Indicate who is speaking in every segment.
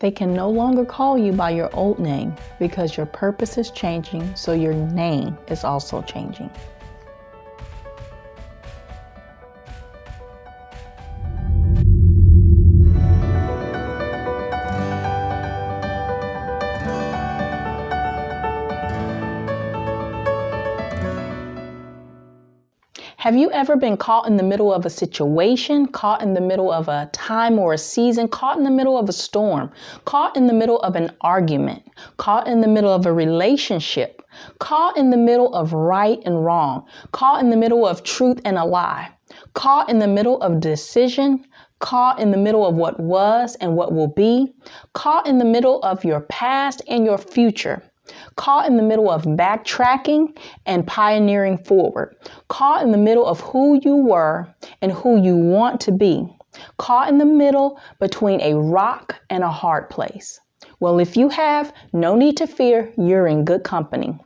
Speaker 1: They can no longer call you by your old name because your purpose is changing, so your name is also changing. Have you ever been caught in the middle of a situation, caught in the middle of a time or a season, caught in the middle of a storm, caught in the middle of an argument, caught in the middle of a relationship, caught in the middle of right and wrong, caught in the middle of truth and a lie, caught in the middle of decision, caught in the middle of what was and what will be, caught in the middle of your past and your future, caught in the middle of backtracking and pioneering forward, caught in the middle of who you were and who you want to be, caught in the middle between a rock and a hard place. Well, if you have, no need to fear, you're in good company.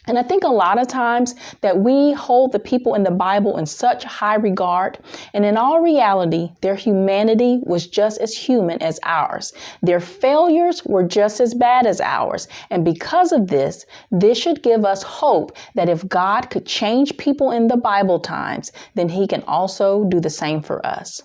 Speaker 1: And I think a lot of times that we hold the people in the Bible in such high regard, and in all reality, their humanity was just as human as ours. Their failures were just as bad as ours. And because of this should give us hope that if God could change people in the Bible times, then he can also do the same for us.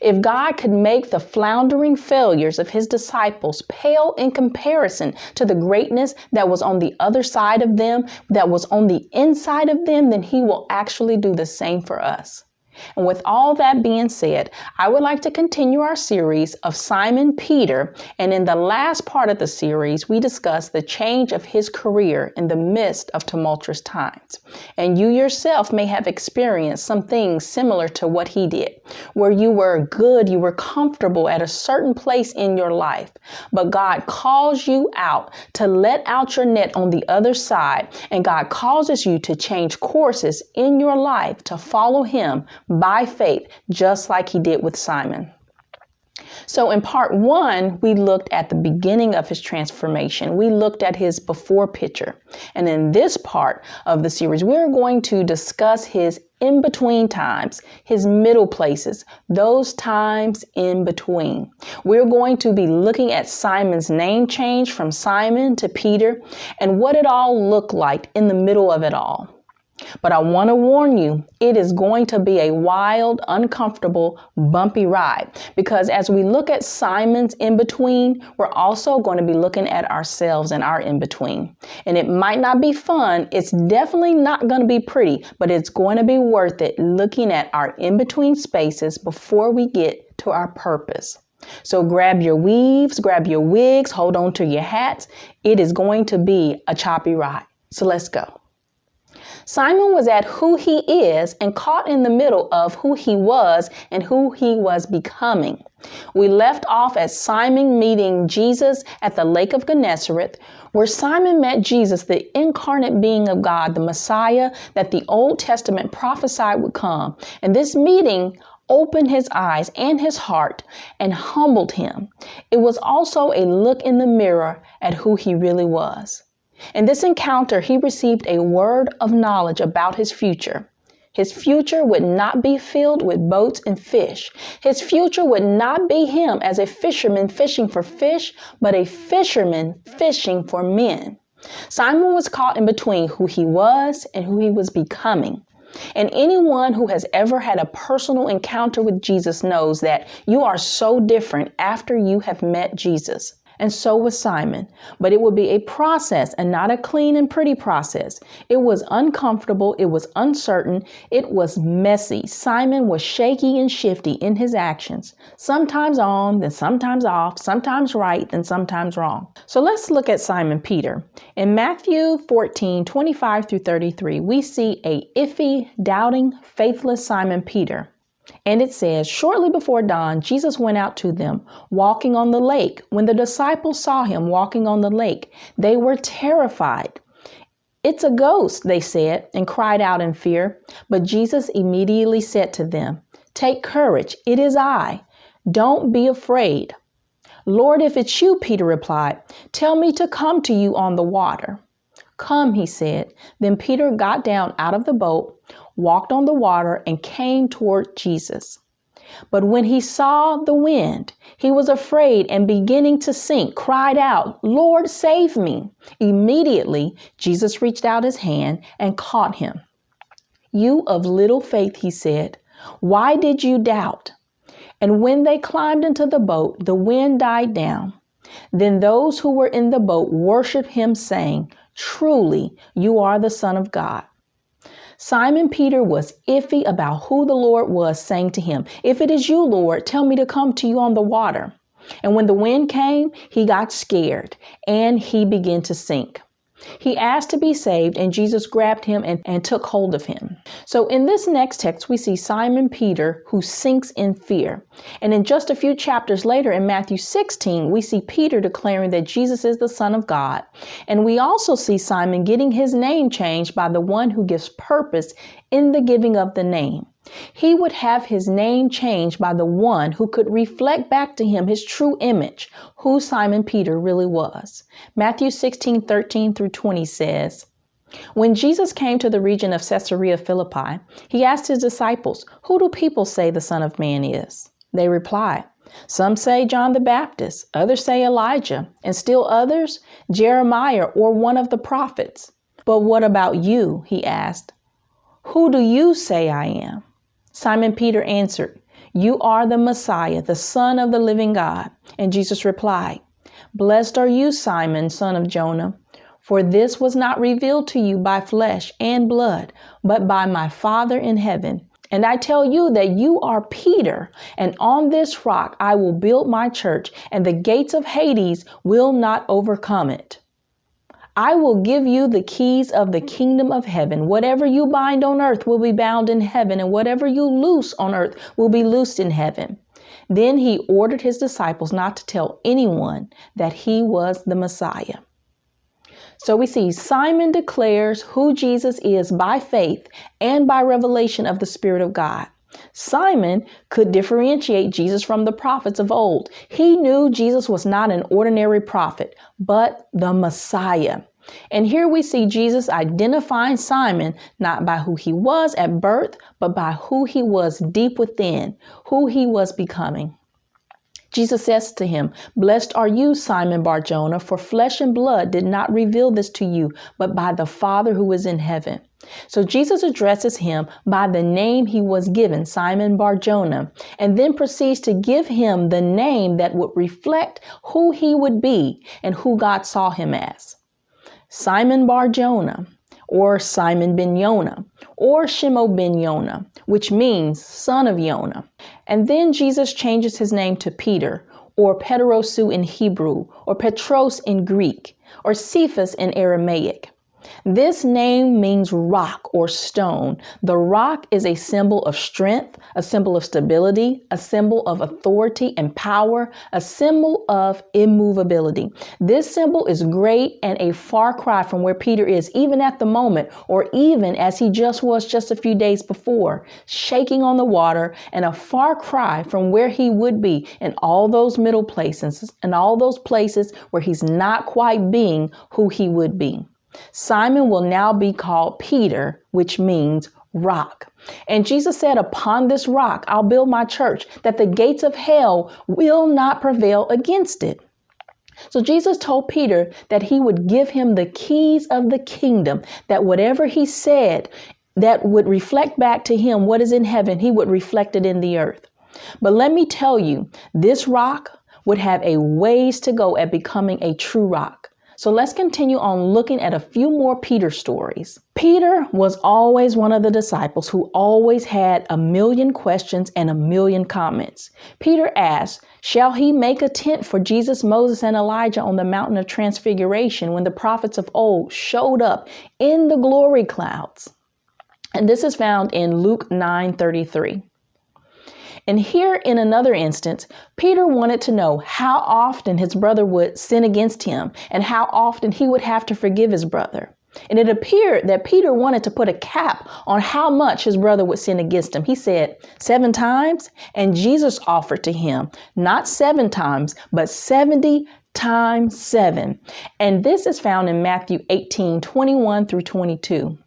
Speaker 1: If God could make the floundering failures of his disciples pale in comparison to the greatness that was on the other side of them, that was on the inside of them, then he will actually do the same for us. And with all that being said, I would like to continue our series of Simon Peter. And in the last part of the series, we discuss the change of his career in the midst of tumultuous times. And you yourself may have experienced some things similar to what he did, where you were good, you were comfortable at a certain place in your life, but God calls you out to let out your net on the other side. And God causes you to change courses in your life to follow him by faith, just like he did with Simon. So in part 1, we looked at the beginning of his transformation. We looked at his before picture. And in this part of the series, we're going to discuss his in-between times, his middle places, those times in between. We're going to be looking at Simon's name change from Simon to Peter and what it all looked like in the middle of it all. But I want to warn you, it is going to be a wild, uncomfortable, bumpy ride, because as we look at Simon's in-between, we're also going to be looking at ourselves and our in-between. And it might not be fun. It's definitely not going to be pretty, but it's going to be worth it looking at our in-between spaces before we get to our purpose. So grab your weaves, grab your wigs, hold on to your hats. It is going to be a choppy ride. So let's go. Simon was at who he is and caught in the middle of who he was and who he was becoming. We left off at Simon meeting Jesus at the Lake of Gennesaret, where Simon met Jesus, the incarnate being of God, the Messiah that the Old Testament prophesied would come. And this meeting opened his eyes and his heart and humbled him. It was also a look in the mirror at who he really was. In this encounter, he received a word of knowledge about his future. His future would not be filled with boats and fish. His future would not be him as a fisherman fishing for fish, but a fisherman fishing for men. Simon was caught in between who he was and who he was becoming. And anyone who has ever had a personal encounter with Jesus knows that you are so different after you have met Jesus. And so was Simon. But it would be a process and not a clean and pretty process. It was uncomfortable. It was uncertain. It was messy. Simon was shaky and shifty in his actions. Sometimes on, then sometimes off, sometimes right, then sometimes wrong. So let's look at Simon Peter. In Matthew 14:25-33, we see a iffy, doubting, faithless Simon Peter. And it says, shortly before dawn, Jesus went out to them, walking on the lake. When the disciples saw him walking on the lake, they were terrified. "It's a ghost," they said, and cried out in fear. But Jesus immediately said to them, "Take courage, it is I. Don't be afraid." "Lord, if it's you," Peter replied, "tell me to come to you on the water." "Come," he said. Then Peter got down out of the boat, walked on the water, and came toward Jesus. But when he saw the wind, he was afraid and beginning to sink, cried out, "Lord, save me." Immediately, Jesus reached out his hand and caught him. "You of little faith," he said, "why did you doubt?" And when they climbed into the boat, the wind died down. Then those who were in the boat worshiped him, saying, "Truly, you are the Son of God." Simon Peter was iffy about who the Lord was, saying to him, "If it is you, Lord, tell me to come to you on the water." And when the wind came, he got scared and he began to sink. He asked to be saved, and Jesus grabbed him and took hold of him. So in this next text, we see Simon Peter who sinks in fear. And in just a few chapters later in Matthew 16, we see Peter declaring that Jesus is the Son of God. And we also see Simon getting his name changed by the one who gives purpose in the giving of the name. He would have his name changed by the one who could reflect back to him his true image, who Simon Peter really was. Matthew 16:13 through 20 says, "When Jesus came to the region of Caesarea Philippi, he asked his disciples, 'Who do people say the Son of Man is?' They replied, 'Some say John the Baptist, others say Elijah, and still others, Jeremiah or one of the prophets. But what about you?' he asked. 'Who do you say I am?' Simon Peter answered, 'You are the Messiah, the Son of the living God.' And Jesus replied, 'Blessed are you, Simon, son of Jonah, for this was not revealed to you by flesh and blood, but by my Father in heaven. And I tell you that you are Peter, and on this rock I will build my church, and the gates of Hades will not overcome it. I will give you the keys of the kingdom of heaven. Whatever you bind on earth will be bound in heaven, and whatever you loose on earth will be loosed in heaven." Then he ordered his disciples not to tell anyone that he was the Messiah. So we see Simon declares who Jesus is by faith and by revelation of the Spirit of God. Simon could differentiate Jesus from the prophets of old. He knew Jesus was not an ordinary prophet, but the Messiah. And here we see Jesus identifying Simon not by who he was at birth, but by who he was deep within, who he was becoming. Jesus says to him, "Blessed are you, Simon Bar-Jonah, for flesh and blood did not reveal this to you, but by the Father who is in heaven." So Jesus addresses him by the name he was given, Simon Bar-Jonah, and then proceeds to give him the name that would reflect who he would be and who God saw him as. Simon Bar-Jonah, or Simon ben Yonah, or Shimo ben Yonah, which means son of Yonah. And then Jesus changes his name to Peter, or Peterosu in Hebrew, or Petros in Greek, or Cephas in Aramaic. This name means rock or stone. The rock is a symbol of strength, a symbol of stability, a symbol of authority and power, a symbol of immovability. This symbol is great and a far cry from where Peter is, even at the moment, or even as he just was just a few days before, shaking on the water, and a far cry from where he would be in all those middle places and all those places where he's not quite being who he would be. Simon will now be called Peter, which means rock. And Jesus said, "Upon this rock, I'll build my church, that the gates of hell will not prevail against it." So Jesus told Peter that he would give him the keys of the kingdom, that whatever he said that would reflect back to him what is in heaven, he would reflect it in the earth. But let me tell you, this rock would have a ways to go at becoming a true rock. So let's continue on looking at a few more Peter stories. Peter was always one of the disciples who always had a million questions and a million comments. Peter asked, shall he make a tent for Jesus, Moses, and Elijah on the mountain of transfiguration when the prophets of old showed up in the glory clouds? And this is found in Luke 9:33. And here in another instance, Peter wanted to know how often his brother would sin against him and how often he would have to forgive his brother. And it appeared that Peter wanted to put a cap on how much his brother would sin against him. He said 7 times, and Jesus offered to him not 7 times, but 70 times 7. And this is found in Matthew 18:21 through 22.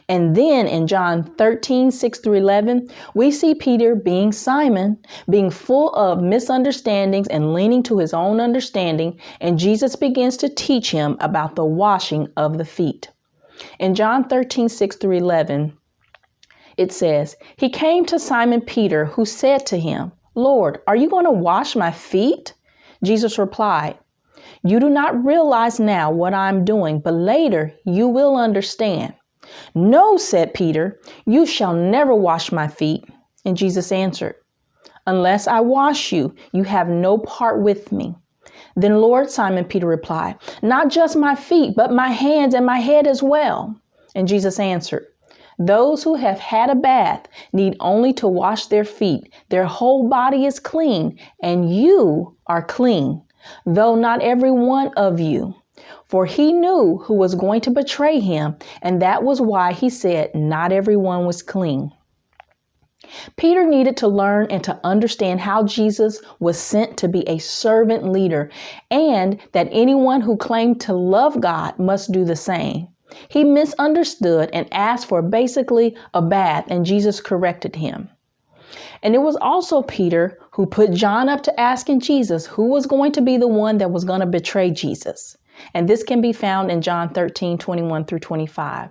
Speaker 1: And then in John 13:6-11, we see Peter being Simon, being full of misunderstandings and leaning to his own understanding, and Jesus begins to teach him about the washing of the feet. In John 13:6-11, it says, "He came to Simon Peter, who said to him, 'Lord, are you going to wash my feet?' Jesus replied, 'You do not realize now what I'm doing, but later you will understand.' 'No,' said Peter, 'you shall never wash my feet.' And Jesus answered, 'Unless I wash you, you have no part with me.' 'Then, Lord,' Simon Peter replied, 'not just my feet, but my hands and my head as well.' And Jesus answered, 'Those who have had a bath need only to wash their feet. Their whole body is clean, and you are clean, though not every one of you.' For he knew who was going to betray him, and that was why he said not everyone was clean." Peter needed to learn and to understand how Jesus was sent to be a servant leader, and that anyone who claimed to love God must do the same. He misunderstood and asked for basically a bath, and Jesus corrected him. And it was also Peter who put John up to asking Jesus who was going to be the one that was going to betray Jesus. And this can be found in John 13:21-25.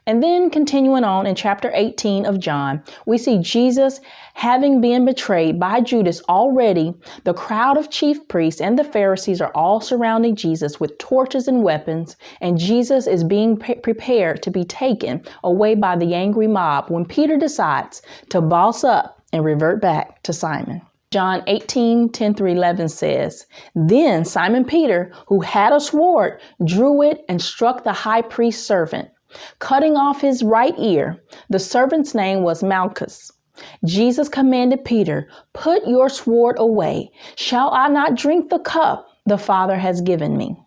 Speaker 1: And then continuing on in chapter 18 of John, we see Jesus having been betrayed by Judas already. The crowd of chief priests and the Pharisees are all surrounding Jesus with torches and weapons, and Jesus is being prepared to be taken away by the angry mob when Peter decides to boss up and revert back to Simon. John 18:10-11 says, "Then Simon Peter, who had a sword, drew it and struck the high priest's servant, cutting off his right ear. The servant's name was Malchus. Jesus commanded Peter, 'Put your sword away. Shall I not drink the cup the Father has given me?'"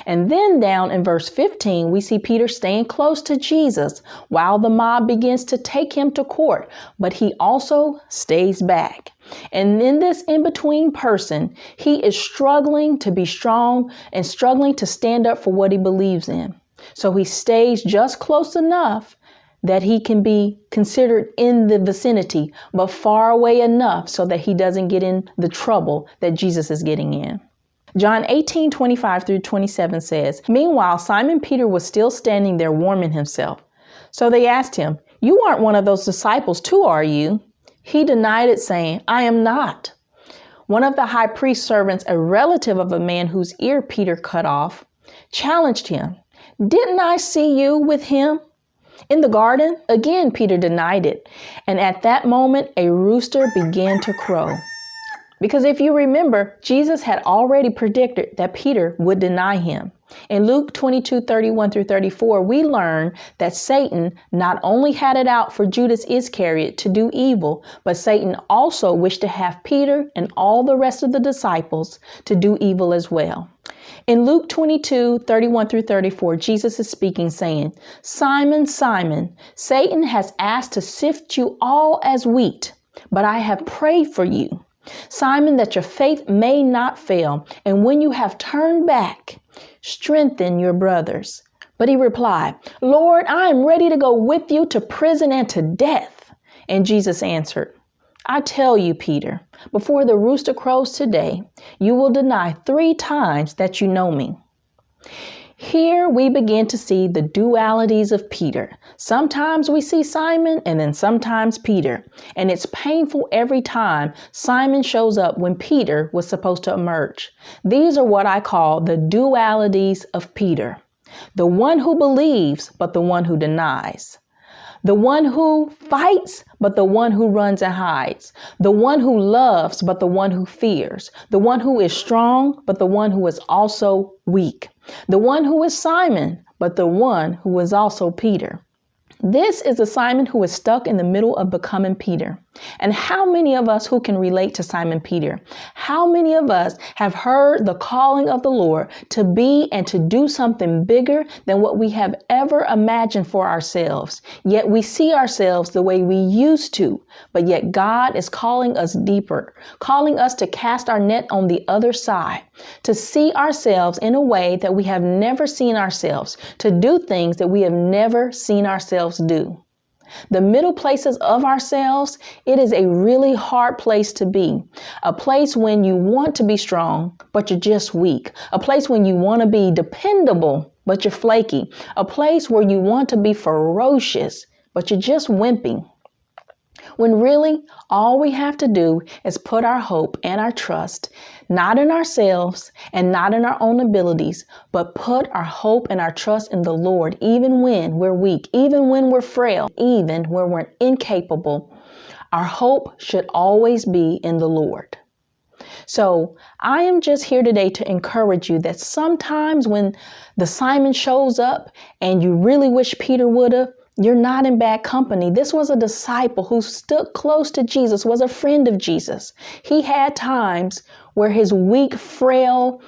Speaker 1: And then down in verse 15, we see Peter staying close to Jesus while the mob begins to take him to court, but he also stays back. And in this in-between person, he is struggling to be strong and struggling to stand up for what he believes in. So he stays just close enough that he can be considered in the vicinity, but far away enough so that he doesn't get in the trouble that Jesus is getting in. John 18:25-27 says, "Meanwhile, Simon Peter was still standing there warming himself. So they asked him, 'You aren't one of those disciples too, are you?' He denied it, saying, 'I am not.' One of the high priest's servants, a relative of a man whose ear Peter cut off, challenged him. 'Didn't I see you with him in the garden?' Again, Peter denied it. And at that moment, a rooster began to crow. Because if you remember, Jesus had already predicted that Peter would deny him. In Luke 22:31-34, we learn that Satan not only had it out for Judas Iscariot to do evil, but Satan also wished to have Peter and all the rest of the disciples to do evil as well. In Luke 22:31-34, Jesus is speaking, saying, "Simon, Simon, Satan has asked to sift you all as wheat, but I have prayed for you, Simon, that your faith may not fail, and when you have turned back, strengthen your brothers." But he replied, "Lord, I am ready to go with you to prison and to death." And Jesus answered, "I tell you, Peter, before the rooster crows today, you will deny 3 times that you know me." Here we begin to see the dualities of Peter. Sometimes we see Simon and then sometimes Peter. And it's painful every time Simon shows up when Peter was supposed to emerge. These are what I call the dualities of Peter. The one who believes, but the one who denies. The one who fights, but the one who runs and hides. The one who loves, but the one who fears. The one who is strong, but the one who is also weak. The one who is Simon, but the one who is also Peter. This is the Simon who is stuck in the middle of becoming Peter. And how many of us who can relate to Simon Peter? How many of us have heard the calling of the Lord to be and to do something bigger than what we have ever imagined for ourselves? Yet we see ourselves the way we used to, but yet God is calling us deeper, calling us to cast our net on the other side, to see ourselves in a way that we have never seen ourselves, to do things that we have never seen ourselves do. The middle places of ourselves, it is a really hard place to be. A place when you want to be strong, but you're just weak. A place when you want to be dependable, but you're flaky. A place where you want to be ferocious, but you're just wimpy. When really all we have to do is put our hope and our trust, not in ourselves and not in our own abilities, but put our hope and our trust in the Lord, even when we're weak, even when we're frail, even when we're incapable. Our hope should always be in the Lord. So I am just here today to encourage you that sometimes when the Simon shows up and you really wish Peter would have, you're not in bad company. This was a disciple who stood close to Jesus, was a friend of Jesus. He had times where his weak, frail,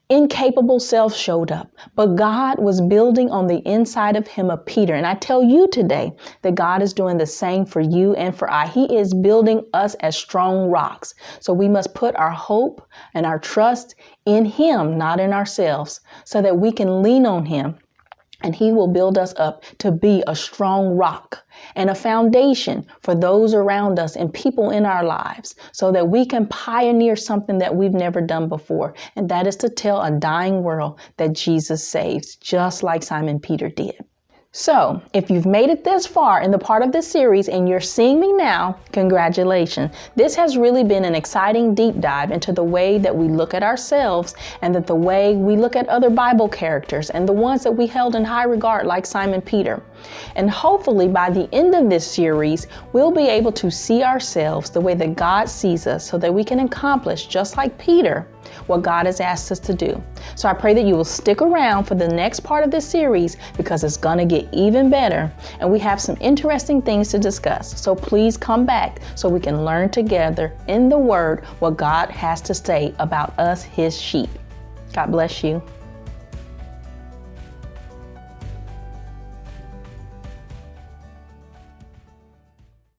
Speaker 1: incapable self showed up, but God was building on the inside of him a Peter. And I tell you today that God is doing the same for you and for I. He is building us as strong rocks. So we must put our hope and our trust in him, not in ourselves, so that we can lean on him. And he will build us up to be a strong rock and a foundation for those around us and people in our lives so that we can pioneer something that we've never done before. And that is to tell a dying world that Jesus saves, just like Simon Peter did. So if you've made it this far in the part of this series and you're seeing me now, congratulations. This has really been an exciting deep dive into the way that we look at ourselves and that the way we look at other Bible characters and the ones that we held in high regard like Simon Peter. And hopefully by the end of this series, we'll be able to see ourselves the way that God sees us so that we can accomplish, just like Peter, what God has asked us to do. So I pray that you will stick around for the next part of this series because it's going to get even better and we have some interesting things to discuss. So please come back so we can learn together in the Word what God has to say about us, His sheep. God bless you.